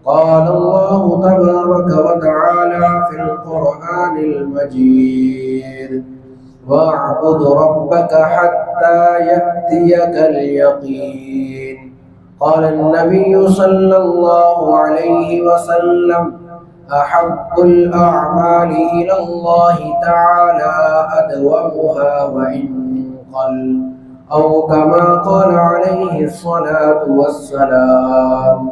قال الله تبارك وتعالى في القرآن المجيد واعبد ربك حتى يأتيك اليقين. قال النبي صلى الله عليه وسلم أحب الأعمال إلى الله تعالى أدومها وإن قل، أو كما قال عليه الصلاة والسلام.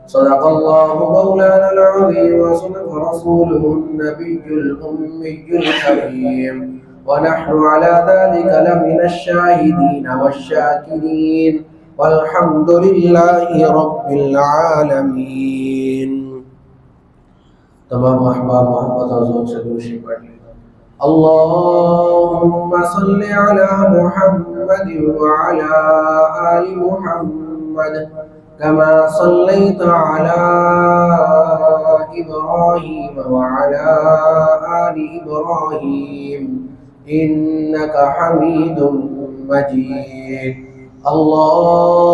صدق الله مولانا العظيم وصدق رسوله النبي الأمي الكريم، ونحن على ذلك لمن الشاهدين والشاكرين، والحمد لله رب العالمين. تمام احباب محبت اور ذوق سے دوشی پڑھ لیں. اللهم صل على محمد وعلى آل محمد كما صليت على إبراهيم وعلى آل إبراهيم إنك حميد مجيد.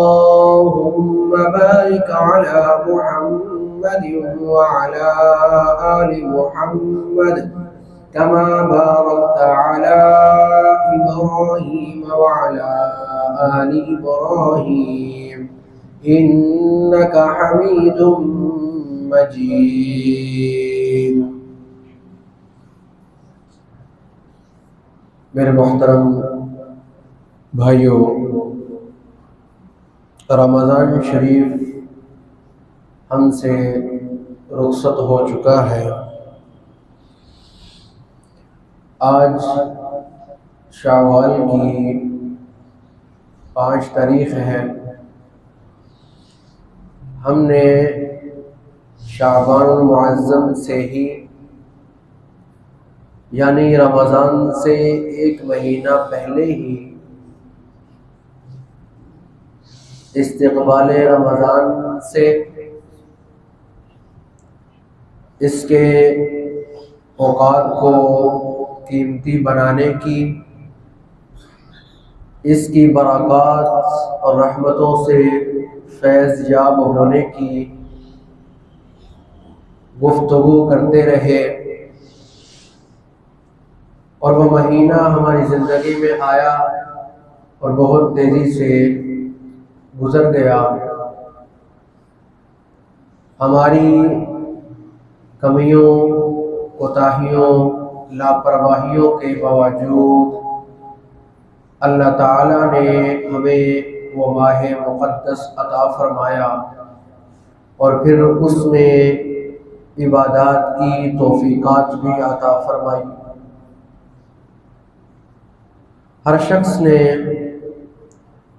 اللهم بارك على محمد وعلى آل محمد كما باركت على إبراهيم وعلى آل إبراهيم إنك حميد مجيد. میرے محترم بھائیوں، رمضان شریف ہم سے رخصت ہو چکا ہے. آج شوال کی 5 تاریخ ہے. ہم نے شعبان المعظم سے ہی یعنی رمضان سے 1 مہینہ پہلے ہی استقبال رمضان سے اس کے اوقات کو قیمتی بنانے کی، اس کی برکات اور رحمتوں سے فیض یاب ہونے کی گفتگو کرتے رہے، اور وہ مہینہ ہماری زندگی میں آیا اور بہت تیزی سے گزر گیا. ہماری کمیوں، کوتاہیوں، لاپرواہیوں کے باوجود اللہ تعالیٰ نے ہمیں وہ ماہ مقدس عطا فرمایا، اور پھر اس میں عبادات کی توفیقات بھی عطا فرمائی. ہر شخص نے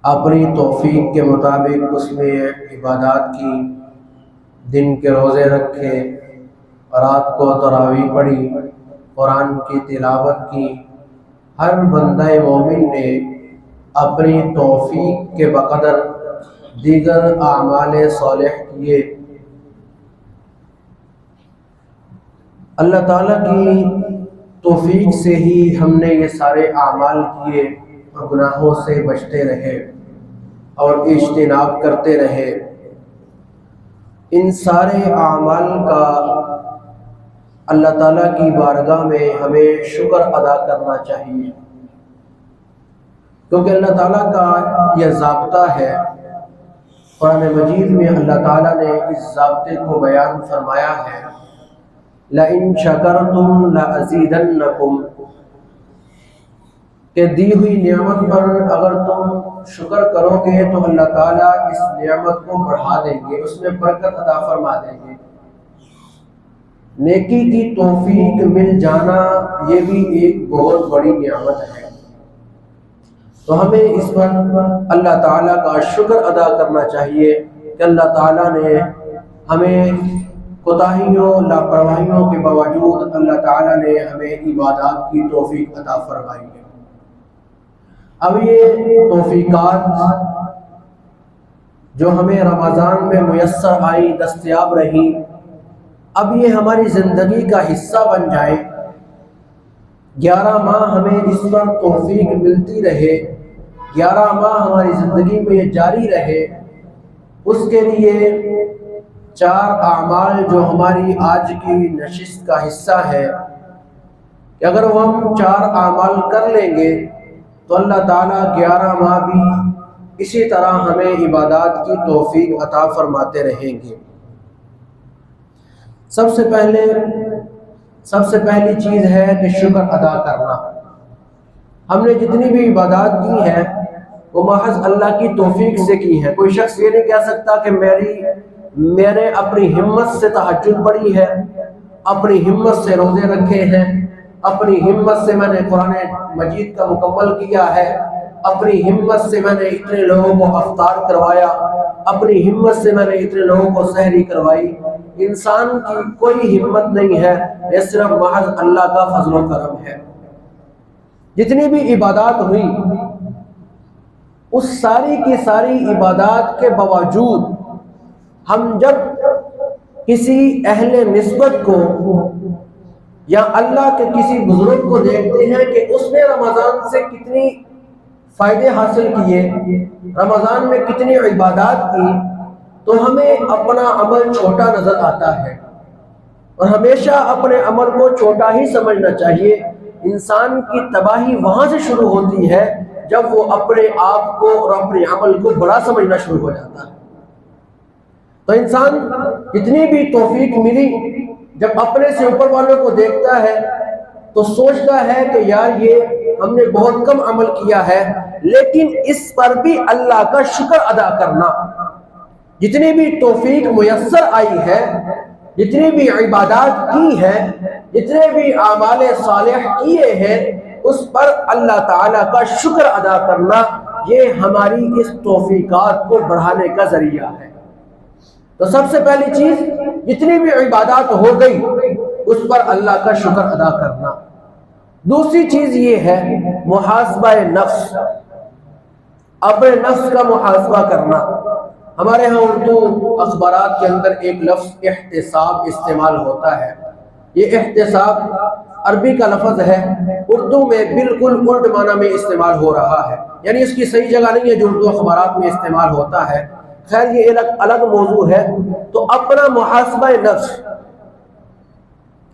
اپنی توفیق کے مطابق اس میں عبادات کی، دن کے روزے رکھے، رات کو تراویح پڑھی، قرآن کی تلاوت کی. ہر بندہ مومن نے اپنی توفیق کے بقدر دیگر اعمال صالح کیے. اللہ تعالیٰ کی توفیق سے ہی ہم نے یہ سارے اعمال کیے اور گناہوں سے بچتے رہے اور اجتناب کرتے رہے. ان سارے اعمال کا اللہ تعالیٰ کی بارگاہ میں ہمیں شکر ادا کرنا چاہیے، کیونکہ اللہ تعالیٰ کا یہ ضابطہ ہے. قرآن مجید میں اللہ تعالیٰ نے اس ضابطے کو بیان فرمایا ہے، لَإِن شَكَرْتُمْ لَأَزِيدَنَّكُمْ، کہ دی ہوئی نعمت پر اگر تم شکر کرو گے تو اللہ تعالیٰ اس نعمت کو بڑھا دیں گے، اس میں برکت عطا فرما دیں گے. نیکی کی توفیق مل جانا یہ بھی ایک بہت بڑی نعمت ہے. تو ہمیں اس پر اللہ تعالیٰ کا شکر ادا کرنا چاہیے کہ اللہ تعالیٰ نے ہمیں کوتاہیوں، لاپرواہیوں کے باوجود اللہ تعالیٰ نے ہمیں عبادات کی توفیق عطا فرمائی ہے. اب یہ توفیقات جو ہمیں رمضان میں میسر آئی، دستیاب رہی، اب یہ ہماری زندگی کا حصہ بن جائے. 11 ماہ ہمیں اس پر توفیق ملتی رہے، 11 ماہ ہماری زندگی میں یہ جاری رہے. اس کے لیے 4 اعمال جو ہماری آج کی نشست کا حصہ ہے کہ اگر وہ ہم 4 اعمال کر لیں گے تو اللہ تعالیٰ 11 ماہ بھی اسی طرح ہمیں عبادات کی توفیق عطا فرماتے رہیں گے۔ سب سے پہلی چیز ہے کہ شکر ادا کرنا۔ ہم نے جتنی بھی عبادات کی ہیں وہ محض اللہ کی توفیق سے کی ہے۔ کوئی شخص یہ نہیں کہہ سکتا کہ میں نے اپنی ہمت سے تہجد پڑھی ہے، اپنی ہمت سے روزے رکھے ہیں، اپنی ہمت سے میں نے قرآن مجید کا مکمل کیا ہے، اپنی ہمت سے میں نے اتنے لوگوں کو افطار کروایا، اپنی ہمت سے میں نے اتنے لوگوں کو سحری کروائی۔ انسان کی کوئی ہمت نہیں ہے، یہ صرف محض اللہ کا فضل و کرم ہے۔ جتنی بھی عبادات ہوئی اس ساری کی ساری عبادات کے باوجود ہم جب کسی اہل نسبت کو یا اللہ کے کسی بزرگ کو دیکھتے ہیں کہ اس نے رمضان سے کتنی فائدے حاصل کیے، رمضان میں کتنی عبادات کی، تو ہمیں اپنا عمل چھوٹا نظر آتا ہے، اور ہمیشہ اپنے عمل کو چھوٹا ہی سمجھنا چاہیے۔ انسان کی تباہی وہاں سے شروع ہوتی ہے جب وہ اپنے آپ کو اور اپنے عمل کو بڑا سمجھنا شروع ہو جاتا ہے۔ تو انسان جتنی بھی توفیق ملی جب اپنے سے اوپر والوں کو دیکھتا ہے تو سوچتا ہے کہ یار یہ ہم نے بہت کم عمل کیا ہے، لیکن اس پر بھی اللہ کا شکر ادا کرنا۔ جتنی بھی توفیق میسر آئی ہے، جتنی بھی عبادات کی ہیں، جتنے بھی اعمال صالح کیے ہیں، اس پر اللہ تعالیٰ کا شکر ادا کرنا، یہ ہماری اس توفیقات کو بڑھانے کا ذریعہ ہے۔ تو سب سے پہلی چیز جتنی بھی عبادات ہو گئی اس پر اللہ کا شکر ادا کرنا۔ دوسری چیز یہ ہے محاسبہ نفس، اپنے نفس کا محاسبہ کرنا۔ ہمارے ہاں اردو اخبارات کے اندر ایک لفظ احتساب استعمال ہوتا ہے۔ یہ احتساب عربی کا لفظ ہے، اردو میں بالکل الٹ معنی میں استعمال ہو رہا ہے، یعنی اس کی صحیح جگہ نہیں ہے جو اردو اخبارات میں استعمال ہوتا ہے۔ خیر یہ الگ موضوع ہے۔ تو اپنا محاسبہ نفس،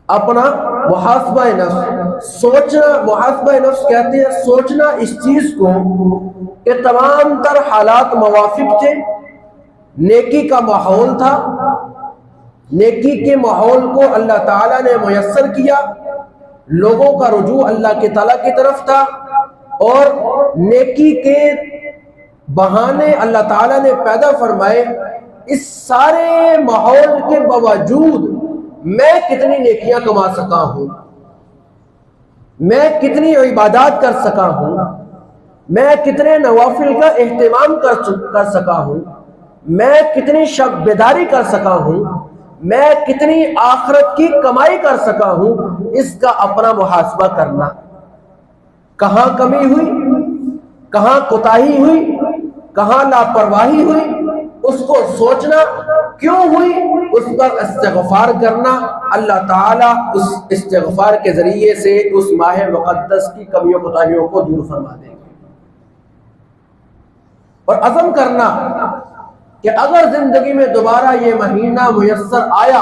اپنا محاسبہ نفس سوچنا، محاسبہ نفس کہتے ہیں سوچنا اس چیز کو کہ تمام تر حالات موافق تھے، نیکی کا ماحول تھا، نیکی کے ماحول کو اللہ تعالیٰ نے میسر کیا، لوگوں کا رجوع اللہ کے تعالیٰ کی طرف تھا، اور نیکی کے بہانے اللہ تعالیٰ نے پیدا فرمائے۔ اس سارے ماحول کے باوجود میں کتنی نیکیاں کما سکا ہوں، میں کتنی عبادات کر سکا ہوں، میں کتنے نوافل کا اہتمام کر سکا ہوں، میں کتنی شب بیداری کر سکا ہوں، میں کتنی آخرت کی کمائی کر سکا ہوں، اس کا اپنا محاسبہ کرنا۔ کہاں کمی ہوئی، کہاں کوتاہی ہوئی، کہاں لاپرواہی ہوئی، اس کو سوچنا، کیوں ہوئی اس پر استغفار کرنا۔ اللہ تعالیٰ اس استغفار کے ذریعے سے اس ماہ مقدس کی کمیوں کوتاہیوں کو دور فرما دیں گے۔ اور عزم کرنا کہ اگر زندگی میں دوبارہ یہ مہینہ میسر آیا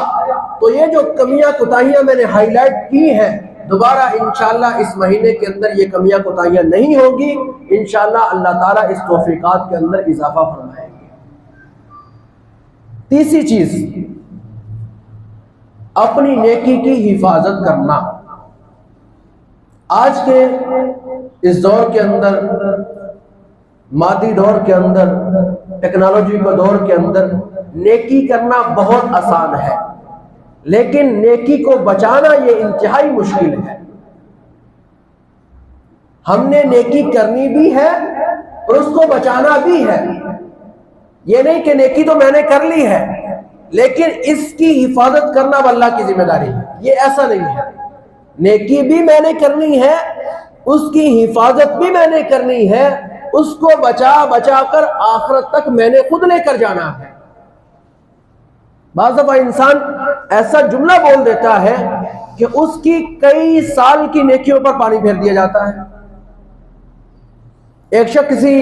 تو یہ جو کمیاں کوتاہیاں میں نے ہائی لائٹ کی ہیں، دوبارہ انشاءاللہ اس مہینے کے اندر یہ کمیاں کوتاہیاں نہیں ہوگی۔ انشاءاللہ اللہ تعالیٰ اس توفیقات کے اندر اضافہ فرمائے گے۔ تیسری چیز اپنی نیکی کی حفاظت کرنا۔ آج کے اس دور کے اندر، مادی دور کے اندر، ٹیکنالوجی کے دور کے اندر نیکی کرنا بہت آسان ہے، لیکن نیکی کو بچانا یہ انتہائی مشکل ہے۔ ہم نے نیکی کرنی بھی ہے اور اس کو بچانا بھی ہے۔ یہ نہیں کہ نیکی تو میں نے کر لی ہے لیکن اس کی حفاظت کرنا اب اللہ کی ذمہ داری ہے، یہ ایسا نہیں ہے۔ نیکی بھی میں نے کرنی ہے، اس کی حفاظت بھی میں نے کرنی ہے، اس کو بچا کر آخرت تک میں نے خود لے کر جانا ہے۔ بعض دفعہ انسان ایسا جملہ بول دیتا ہے کہ اس کی کئی سال کی نیکیوں پر پانی پھیر دیا جاتا ہے۔ ایک شخص کسی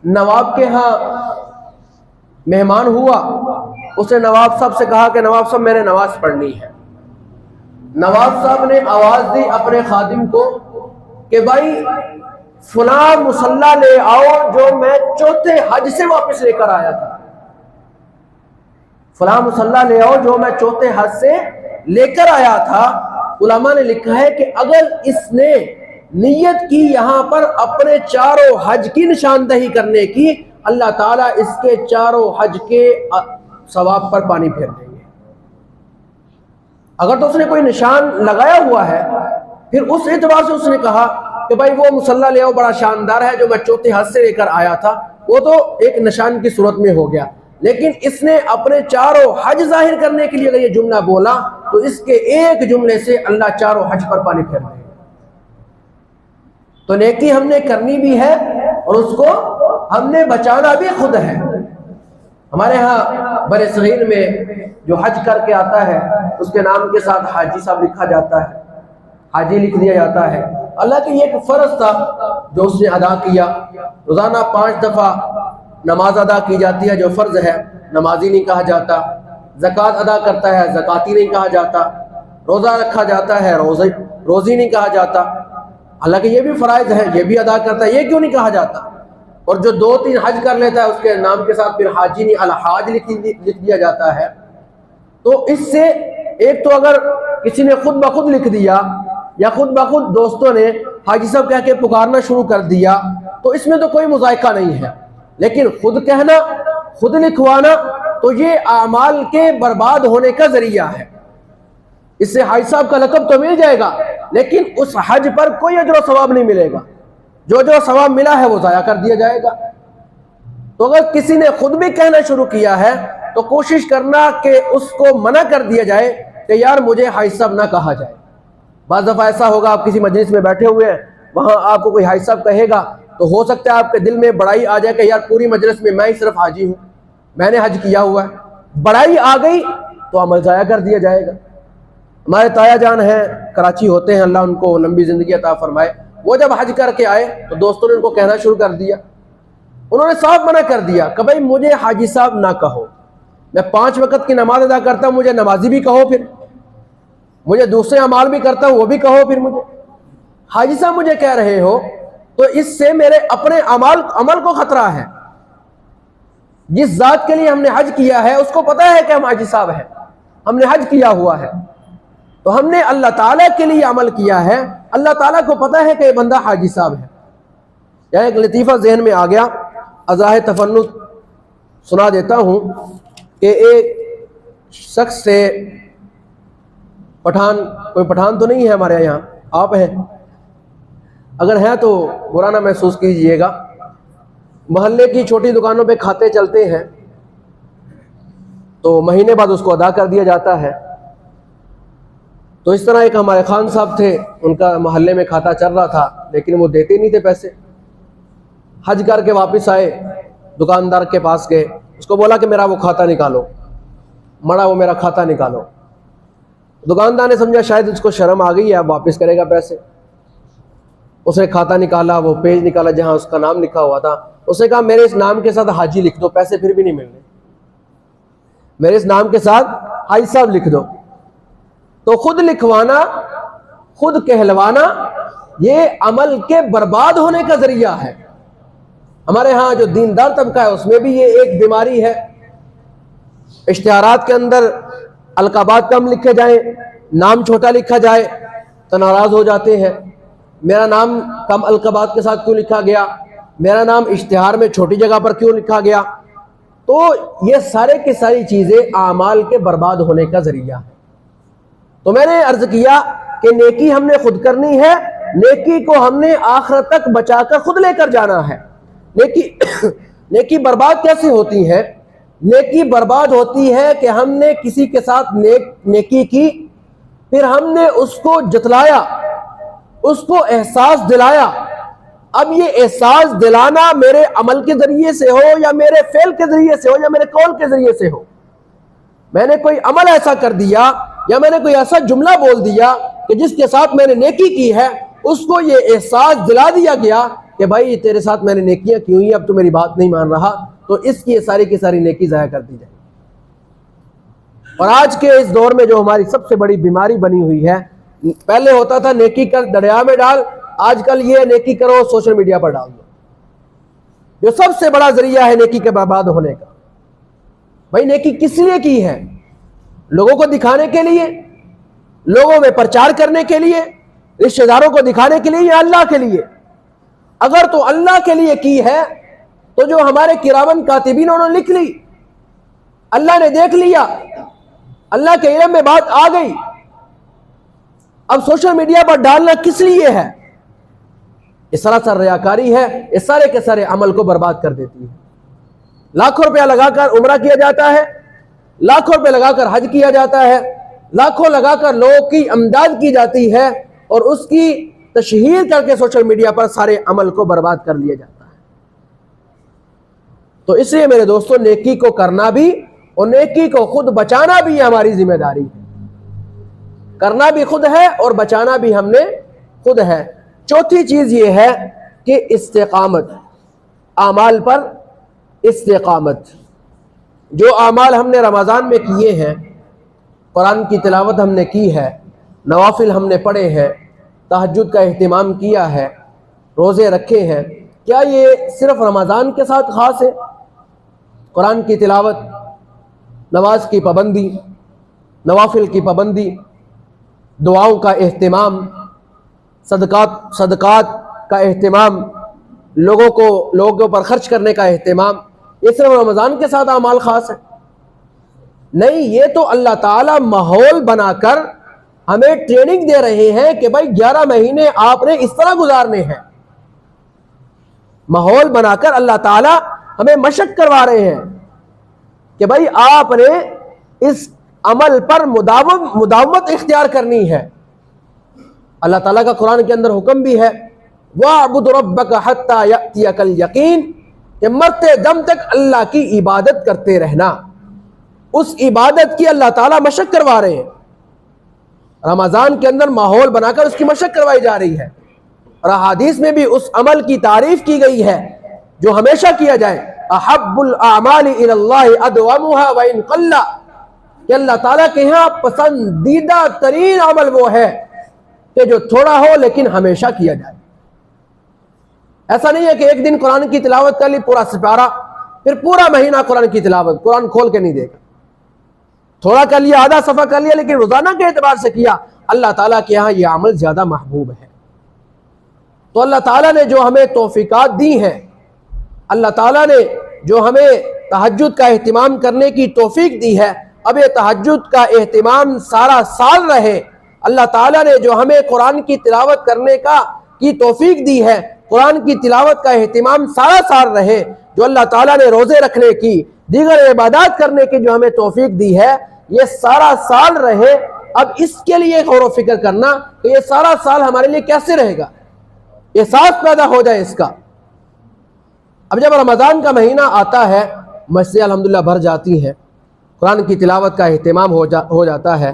نواب کے ہاں مہمان ہوا، اس نے نواب صاحب سے کہا کہ نواب صاحب میں نے نماز پڑھنی ہے۔ نواب صاحب نے آواز دی اپنے خادم کو کہ بھائی فلاں مصلی لے آؤ جو میں چوتھے حج سے واپس لے کر آیا تھا، فلاں مصلی لے آؤ جو میں چوتھے حج سے لے کر آیا تھا۔ علماء نے لکھا ہے کہ اگر اس نے نیت کی یہاں پر اپنے چاروں حج کی نشاندہی کرنے کی، اللہ تعالیٰ اس کے چاروں حج کے ثواب پر پانی پھیر دیں گے۔ اگر تو اس نے کوئی نشان لگایا ہوا ہے، پھر اس اعتبار سے اس نے کہا کہ بھائی وہ مصلی لے آؤ بڑا شاندار ہے جو میں چوتھے حج سے لے کر آیا تھا، وہ تو ایک نشان کی صورت میں ہو گیا، لیکن اس نے اپنے چاروں حج ظاہر کرنے کے لیے اگر یہ جملہ بولا تو اس کے ایک جملے سے اللہ چاروں حج پر پانی پھیر دے گا۔ تو نیکی ہم نے کرنی بھی ہے اور اس کو ہم نے بچانا بھی خود ہے۔ ہمارے ہاں بر صغیر میں جو حج کر کے آتا ہے اس کے نام کے ساتھ حاجی صاحب لکھا جاتا ہے، حاجی لکھ دیا جاتا ہے۔ اللہ کے یہ ایک فرض تھا جو اس نے ادا کیا۔ روزانہ 5 دفعہ نماز ادا کی جاتی ہے جو فرض ہے، نمازی نہیں کہا جاتا۔ زکوٰۃ ادا کرتا ہے، زکاتی نہیں کہا جاتا۔ روزہ رکھا جاتا ہے، روزی نہیں کہا جاتا۔ حالانکہ یہ بھی فرائض ہے، یہ بھی ادا کرتا ہے، یہ کیوں نہیں کہا جاتا؟ اور جو 2-3 حج کر لیتا ہے اس کے نام کے ساتھ پھر حاجی نہیں الحاج لکھ دیا جاتا ہے۔ تو اس سے ایک تو اگر کسی نے خود بخود لکھ دیا یا خود بخود دوستوں نے حاجی صاحب کہہ کے پکارنا شروع کر دیا تو اس میں تو کوئی مذائقہ نہیں ہے، لیکن خود کہنا، خود لکھوانا تو یہ اعمال کے برباد ہونے کا ذریعہ ہے۔ اس سے حاجی صاحب کا لقب تو مل جائے گا لیکن اس حج پر کوئی اجر و ثواب نہیں ملے گا، جو اجر و ثواب ملا ہے وہ ضائع کر دیا جائے گا۔ تو اگر کسی نے خود بھی کہنا شروع کیا ہے تو کوشش کرنا کہ اس کو منع کر دیا جائے کہ یار مجھے حاجی صاحب نہ کہا جائے۔ بعض دفعہ ایسا ہوگا آپ کسی مجلس میں بیٹھے ہوئے ہیں، وہاں آپ کو کوئی حاجی صاحب کہے گا تو ہو سکتا ہے آپ کے دل میں بڑائی آ جائے کہ یار پوری مجلس میں ہی صرف حاجی ہوں، میں نے حج کیا ہوا ہے۔ بڑائی آ گئی تو عمل ضائع کر دیا جائے گا۔ ہمارے تایا جان ہیں، کراچی ہوتے ہیں، اللہ ان کو لمبی زندگی عطا فرمائے، وہ جب حج کر کے آئے تو دوستوں نے ان کو کہنا شروع کر دیا، انہوں نے صاف منع کر دیا کہ بھائی مجھے حاجی صاحب نہ کہو، میں 5 وقت کی نماز ادا کرتا ہوں، مجھے نمازی بھی کہو، پھر مجھے دوسرے اعمال بھی کرتا ہوں وہ بھی کہو، پھر مجھے حاجی صاحب مجھے کہہ رہے ہو تو اس سے میرے اپنے عمل کو خطرہ ہے۔ جس ذات کے لیے ہم نے حج کیا ہے اس کو پتہ ہے کہ ہم حاجی صاحب ہیں، ہم نے حج کیا ہوا ہے، تو ہم نے اللہ تعالیٰ کے لیے عمل کیا ہے، اللہ تعالیٰ کو پتہ ہے کہ یہ بندہ حاجی صاحب ہے۔ یہاں ایک لطیفہ ذہن میں آ گیا، ازاہ تفنن سنا دیتا ہوں کہ ایک شخص سے کوئی پٹھان تو نہیں ہے ہمارے یہاں، آپ ہیں؟ اگر ہیں تو برا نہ محسوس کیجئے گا۔ محلے کی چھوٹی دکانوں پہ کھاتے چلتے ہیں تو مہینے بعد اس کو ادا کر دیا جاتا ہے۔ تو اس طرح ایک ہمارے خان صاحب تھے، ان کا محلے میں کھاتا چل رہا تھا لیکن وہ دیتے نہیں تھے پیسے۔ حج کر کے واپس آئے، دکاندار کے پاس گئے، اس کو بولا کہ میرا وہ کھاتا نکالو، مڑا وہ میرا کھاتا نکالو۔ دکاندار نے سمجھا شاید اس کو شرم آ گئی ہے، اب واپس کرے گا پیسے۔ اس نے کھاتا نکالا، وہ پیج نکالا جہاں اس کا نام لکھا ہوا تھا، اس نے کہا میرے اس نام کے ساتھ حاجی لکھ دو، پیسے پھر بھی نہیں ملنے، میرے اس نام کے ساتھ حاجی صاحب لکھ دو۔ تو خود لکھوانا، خود کہلوانا یہ عمل کے برباد ہونے کا ذریعہ ہے۔ ہمارے ہاں جو دیندار طبقہ ہے اس میں بھی یہ ایک بیماری ہے، اشتہارات کے اندر القابات کم لکھے جائیں، نام چھوٹا لکھا جائے تو ناراض ہو جاتے ہیں، میرا نام کم القابات کے ساتھ کیوں لکھا گیا، میرا نام اشتہار میں چھوٹی جگہ پر کیوں لکھا گیا۔ تو یہ سارے کی ساری چیزیں اعمال کے برباد ہونے کا ذریعہ ہے۔ تو میں نے عرض کیا کہ نیکی ہم نے خود کرنی ہے، نیکی کو ہم نے آخرت تک بچا کر خود لے کر جانا ہے۔ نیکی برباد کیسے ہوتی ہے؟ نیکی برباد ہوتی ہے کہ ہم نے کسی کے ساتھ نیکی کی، پھر ہم نے اس کو جتلایا، اس کو احساس دلایا۔ اب یہ احساس دلانا میرے عمل کے ذریعے سے ہو یا میرے فعل کے ذریعے سے ہو یا میرے قول کے ذریعے سے ہو، میں نے کوئی عمل ایسا کر دیا یا میں نے کوئی ایسا جملہ بول دیا کہ جس کے ساتھ میں نے نیکی کی ہے، اس کو یہ احساس دلا دیا گیا کہ بھائی تیرے ساتھ میں نے نیکیاں کی ہوئی ہیں، اب تو میری بات نہیں مان رہا، تو اس کی یہ ساری کی ساری نیکی ضائع کر دی جائے۔ اور آج کے اس دور میں جو ہماری سب سے بڑی بیماری بنی ہوئی ہے، پہلے ہوتا تھا نیکی کر دریا میں ڈال، آج کل یہ نیکی کرو سوشل میڈیا پر ڈال دو، جو سب سے بڑا ذریعہ ہے نیکی کے برباد ہونے کا۔ بھائی نیکی کس لیے کی ہے؟ لوگوں کو دکھانے کے لیے، لوگوں میں پرچار کرنے کے لیے، رشتہ داروں کو دکھانے کے لیے، یا اللہ کے لیے؟ اگر تو اللہ کے لیے کی ہے تو جو ہمارے کرامن کاتبین انہوں نے لکھ لی، اللہ نے دیکھ لیا، اللہ کے علم میں بات آ گئی، اب سوشل میڈیا پر ڈالنا کس لیے ہے؟ یہ سراسر ریاکاری ہے، یہ سارے کے سارے عمل کو برباد کر دیتی ہے۔ لاکھوں روپیہ لگا کر عمرہ کیا جاتا ہے، لاکھوں روپے لگا کر حج کیا جاتا ہے، لاکھوں لگا کر لوگوں کی امداد کی جاتی ہے، اور اس کی تشہیر کر کے سوشل میڈیا پر سارے عمل کو برباد کر لیا جاتا ہے۔ تو اس لیے میرے دوستوں، نیکی کو کرنا بھی اور نیکی کو خود بچانا بھی ہماری ذمہ داری ہے۔ کرنا بھی خود ہے اور بچانا بھی ہم نے خود ہے۔ چوتھی چیز یہ ہے کہ استقامت، اعمال پر استقامت۔ جو اعمال ہم نے رمضان میں کیے ہیں، قرآن کی تلاوت ہم نے کی ہے، نوافل ہم نے پڑھے ہیں، تہجد کا اہتمام کیا ہے، روزے رکھے ہیں، کیا یہ صرف رمضان کے ساتھ خاص ہے؟ قرآن کی تلاوت، نماز کی پابندی، نوافل کی پابندی، دعاؤں کا اہتمام، صدقات کا اہتمام، لوگوں پر خرچ کرنے کا اہتمام، یہ صرف رمضان کے ساتھ اعمال خاص ہے؟ نہیں، یہ تو اللہ تعالیٰ ماحول بنا کر ہمیں ٹریننگ دے رہے ہیں کہ بھائی 11 مہینے آپ نے اس طرح گزارنے ہیں۔ ماحول بنا کر اللہ تعالیٰ ہمیں مشق کروا رہے ہیں کہ بھائی آپ نے اس عمل پر مداومت اختیار کرنی ہے۔ اللہ تعالیٰ کا قرآن کے اندر حکم بھی ہے، وَاعْبُدْ رَبَّكَ حَتَّى يَأْتِيَكَ الْيَقِينُ، کہ مرتے دم تک اللہ کی عبادت کرتے رہنا۔ اس عبادت کی اللہ تعالیٰ مشق کروا رہے ہیں، رمضان کے اندر ماحول بنا کر اس کی مشق کروائی جا رہی ہے۔ اور احادیث میں بھی اس عمل کی تعریف کی گئی ہے جو ہمیشہ کیا جائے، احب الاعمال الی اللہ ادومها وان قل، کہ اللہ تعالیٰ کے ہاں پسندیدہ ترین عمل وہ ہے کہ جو تھوڑا ہو لیکن ہمیشہ کیا جائے۔ ایسا نہیں ہے کہ ایک دن قرآن کی تلاوت کر لی پورا سپارہ، پھر پورا مہینہ قرآن کی تلاوت، قرآن کھول کے نہیں دیکھا، تھوڑا کر لیا، آدھا صفحہ کر لیا، لیکن روزانہ کے اعتبار سے کیا، اللہ تعالیٰ کے ہاں یہ عمل زیادہ محبوب ہے۔ تو اللہ تعالیٰ نے جو ہمیں توفیقات دی ہیں، اللہ تعالیٰ نے جو ہمیں تہجد کا اہتمام کرنے کی توفیق دی ہے، اب یہ تہجد کا اہتمام سارا سال رہے۔ اللہ تعالیٰ نے جو ہمیں قرآن کی تلاوت کرنے کی توفیق دی ہے، قرآن کی تلاوت کا اہتمام سارا سال رہے۔ جو اللہ تعالیٰ نے روزے رکھنے کی، دیگر عبادات کرنے کی جو ہمیں توفیق دی ہے، یہ سارا سال رہے۔ اب اس کے لیے غور و فکر کرنا کہ یہ سارا سال ہمارے لیے کیسے رہے گا، احساس پیدا ہو جائے اس کا۔ اب جب رمضان کا مہینہ آتا ہے، مسجدیں الحمدللہ بھر جاتی ہیں، قرآن کی تلاوت کا اہتمام ہو جاتا ہے،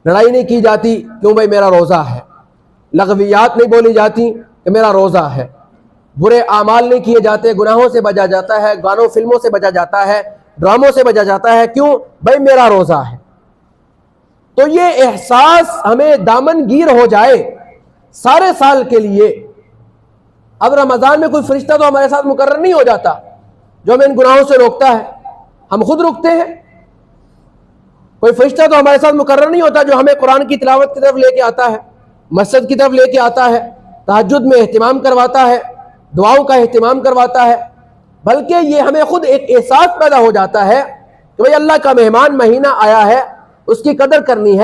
لڑائی نہیں کی جاتی کیوں بھائی میرا روزہ ہے، لغویات نہیں بولی جاتی کہ میرا روزہ ہے، برے اعمال نہیں کیے جاتے، گناہوں سے بچا جاتا ہے، گانوں فلموں سے بچا جاتا ہے، ڈراموں سے بچا جاتا ہے، کیوں بھائی میرا روزہ ہے۔ تو یہ احساس ہمیں دامن گیر ہو جائے سارے سال کے لیے۔ اب رمضان میں کوئی فرشتہ تو ہمارے ساتھ مقرر نہیں ہو جاتا جو ہمیں ان گناہوں سے روکتا ہے، ہم خود رکتے ہیں۔ کوئی فرشتہ تو ہمارے ساتھ مقرر نہیں ہوتا جو ہمیں قرآن کی تلاوت کی طرف لے کے آتا ہے، مسجد کی طرف لے کے آتا ہے، تہجد میں اہتمام کرواتا ہے، دعاؤں کا اہتمام کرواتا ہے، بلکہ یہ ہمیں خود ایک احساس پیدا ہو جاتا ہے کہ بھئی اللہ کا مہمان مہینہ آیا ہے، اس کی قدر کرنی ہے۔